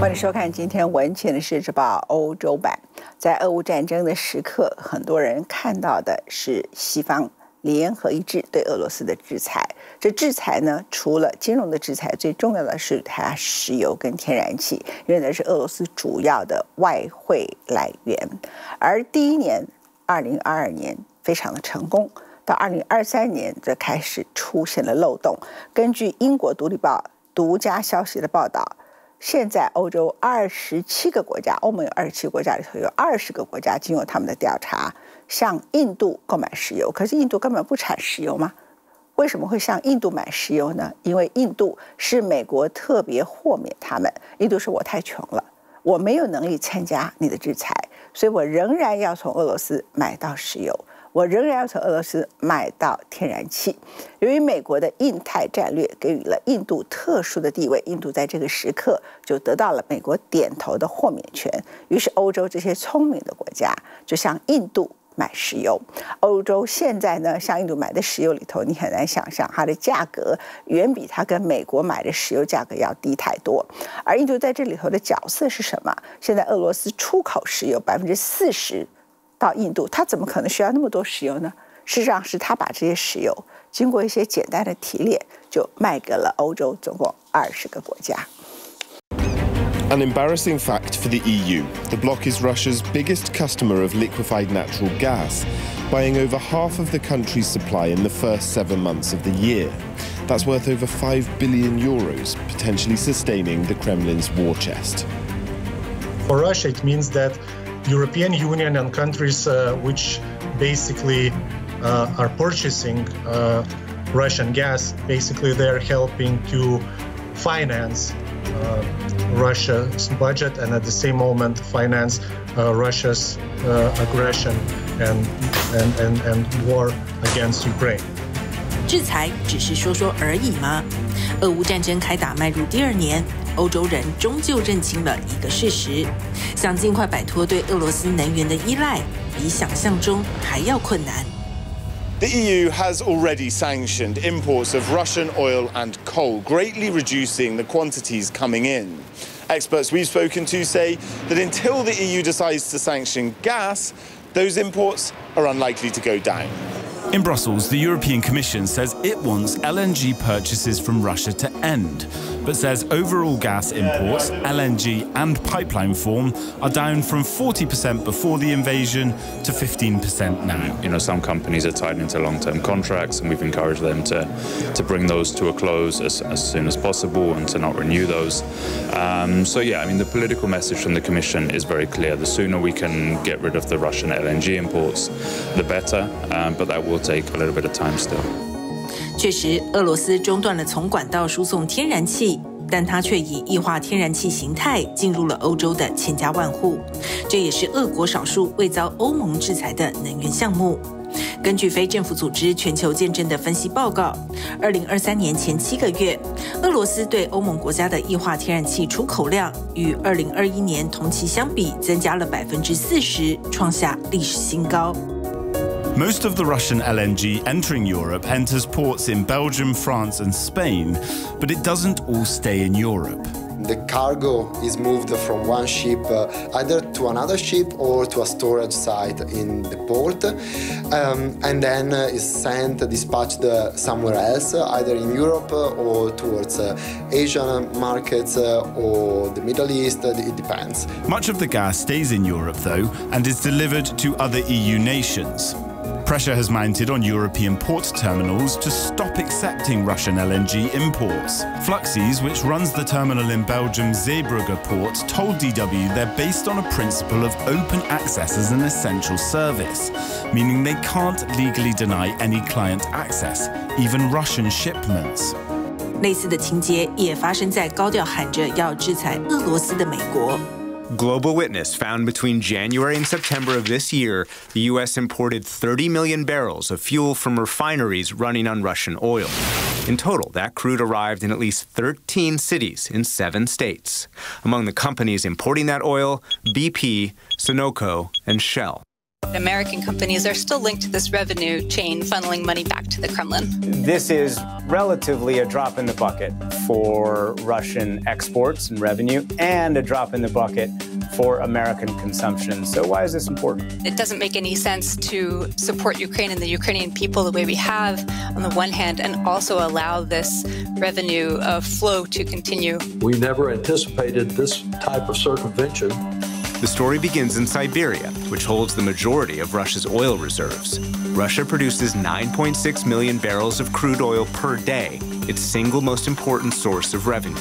欢迎收看今天文茜的世界周报欧洲版。在俄乌战争的时刻，很多人看到的是西方联合一致对俄罗斯的制裁。这制裁呢，除了金融的制裁，最重要的是它石油跟天然气，因为那是俄罗斯主要的外汇来源。而第一年2022年非常的成功，到2023年则开始出现了漏洞。根据英国独立报独家消息的报道，现在欧洲27个国家，欧盟有27个国家里头有20个国家经过他们的调查，向印度购买石油。可是印度根本不产石油吗？为什么会向印度买石油呢？因为印度是美国特别豁免他们，印度说我太穷了，我没有能力参加你的制裁，所以我仍然要从俄罗斯买到石油，我仍然要从俄罗斯买到天然气。由于美国的印太战略给予了印度特殊的地位，印度在这个时刻就得到了美国点头的豁免权。于是欧洲这些聪明的国家就向印度买石油。欧洲现在呢，向印度买的石油里头，你很难想象它的价格远比它跟美国买的石油价格要低太多。而印度在这里头的角色是什么？现在俄罗斯出口石油40%到印度，它怎么可能需要那么多石油呢？事实上是它把这些石油经过一些简单的提炼，就卖给了欧洲总共20个国家。An embarrassing fact for the EU. The bloc is Russia's biggest customer of liquefied natural gas, buying over half of the country's supply in the first 7 months of the year. That's worth over €5 billion, potentially sustaining the Kremlin's war chest. For Russia, it means that European Union and countries which basically are purchasing Russian gas, basically they're helping to finance Russia's budget and at the same moment finance Russia's aggression and war against Ukraine. 制裁只是说说而已吗？俄乌战争开打迈入第2年，欧洲人终究认清了一个事实：想尽快摆脱对俄罗斯能源的依赖，比想象中还要困难。The EU has already sanctioned imports of Russian oil and coal, greatly reducing the quantities coming in. Experts we've spoken to say that until the EU decides to sanction gas, those imports are unlikely to go down. In Brussels, the European Commission says it wants LNG purchases from Russia to end, but says overall gas imports, LNG and pipeline form, are down from 40% before the invasion to 15% now. You know, some companies are tied into long-term contracts, and we've encouraged them to bring those to a close as soon as possible and to not renew those. So yeah, I mean, the political message from the Commission is very clear. The sooner we can get rid of the Russian LNG imports, the better, but that will take a little bit of time still. 确实，俄罗斯中断了从管道输送天然气，但它却以液化天然气形态进入了欧洲的千家万户。这也是俄国少数未遭欧盟制裁的能源项目。根据非政府组织全球见证的分析报告，2023年前7个月，俄罗斯对欧盟国家的液化天然气出口量与2021年同期相比增加了40%，创下历史新高。Most of the Russian LNG entering Europe enters ports in Belgium, France and Spain, but it doesn't all stay in Europe. The cargo is moved from one ship either to another ship or to a storage site in the port, and then is sent, dispatched somewhere else, either in Europe or towards Asian markets or the Middle East. It depends. Much of the gas stays in Europe, though, and is delivered to other EU nations. Pressure has mounted on European port terminals to stop accepting Russian LNG imports. Fluxys, which runs the terminal in Belgium's Zeebrugge port, told DW they're based on a principle of open access as an essential service, meaning they can't legally deny any client access, even Russian shipments. 类似的情节也发生在高调喊着要制裁俄罗斯的美国。Global Witness found between January and September of this year, the U.S. imported 30 million barrels of fuel from refineries running on Russian oil. In total, that crude arrived in at least 13 cities in 7 states. Among the companies importing that oil, BP, Sunoco, and Shell. American companies are still linked to this revenue chain, funneling money back to the Kremlin. This is relatively a drop in the bucket for Russian exports and revenue, and a drop in the bucket for American consumption. So why is this important? It doesn't make any sense to support Ukraine and the Ukrainian people the way we have on the one hand, and also allow this revenue flow to continue. We never anticipated this type of circumvention. The story begins in Siberia, which holds the majority of Russia's oil reserves. Russia produces 9.6 million barrels of crude oil per day, its single most important source of revenue.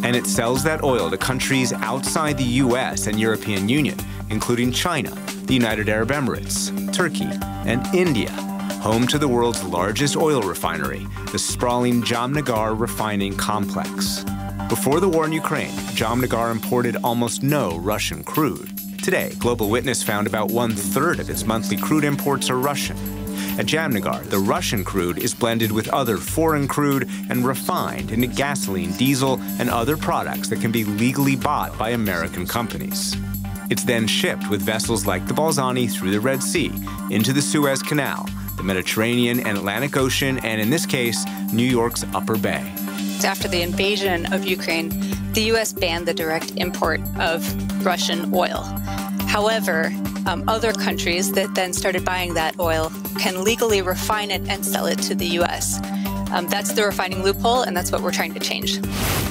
And it sells that oil to countries outside the US and European Union, including China, the United Arab Emirates, Turkey, and India, home to the world's largest oil refinery, the sprawling Jamnagar refining complex. Before the war in Ukraine, Jamnagar imported almost no Russian crude. Today, Global Witness found about 1/3 of its monthly crude imports are Russian. At Jamnagar, the Russian crude is blended with other foreign crude and refined into gasoline, diesel, and other products that can be legally bought by American companies. It's then shipped with vessels like the Balzani through the Red Sea, into the Suez Canal, the Mediterranean and Atlantic Ocean, and in this case, New York's Upper Bay. After the invasion of Ukraine, the U.S. banned the direct import of Russian oil. However, other countries that then started buying that oil can legally refine it and sell it to the U.S. That's the refining loophole, and that's what we're trying to change.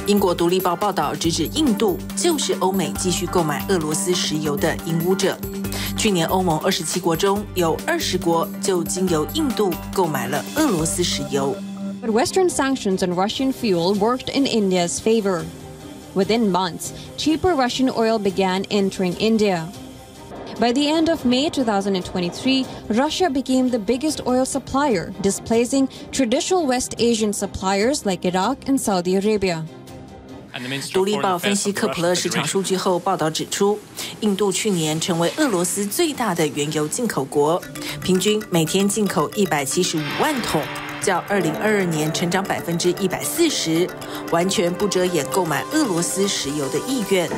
英国独立报报道直指印度就是欧美继续购买俄罗斯石油的引武者。去年欧盟27国中有20国就经由印度购买了俄罗斯石油。But Western sanctions on Russian fuel worked in India's favor. Within months, cheaper Russian oil began entering India. By the end of May 2023, Russia became the biggest oil supplier, displacing traditional West Asian suppliers like Iraq and Saudi Arabia. 独立报分析克普勒市场数据后报道指出，印度去年成为俄罗斯最大的原油进口国，平均每天进口175万桶。较2022年成长140%，完全不遮掩购买俄罗斯石油的意愿。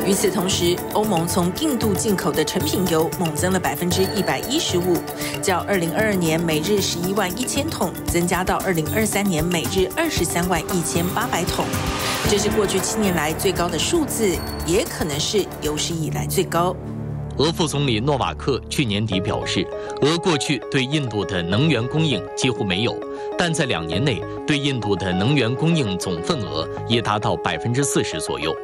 与此同时，欧盟从印度进口的成品油猛增了115%，较2022年每日11万1000桶增加到2023年每日23万1800桶，这是过去7年来最高的数字，也可能是有史以来最高。俄副总理诺瓦克去年底表示，俄过去对印度的能源供应几乎没有，但在2年内对印度的能源供应总份额也达到40%左右。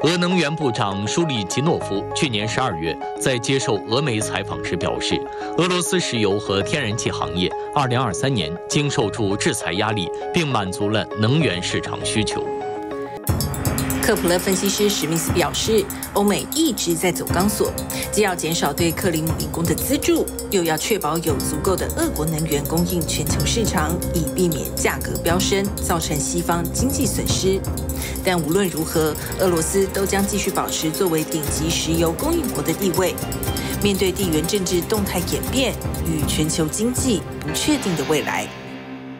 俄能源部长舒利吉诺夫去年12月在接受俄媒采访时表示，俄罗斯石油和天然气行业2023年经受住制裁压力，并满足了能源市场需求。克普勒分析师史密斯表示，欧美一直在走钢索，既要减少对克里姆林宫的资助，又要确保有足够的俄国能源供应全球市场，以避免价格飙升，造成西方经济损失。但无论如何，俄罗斯都将继续保持作为顶级石油供应国的地位。面对地缘政治动态演变与全球经济不确定的未来。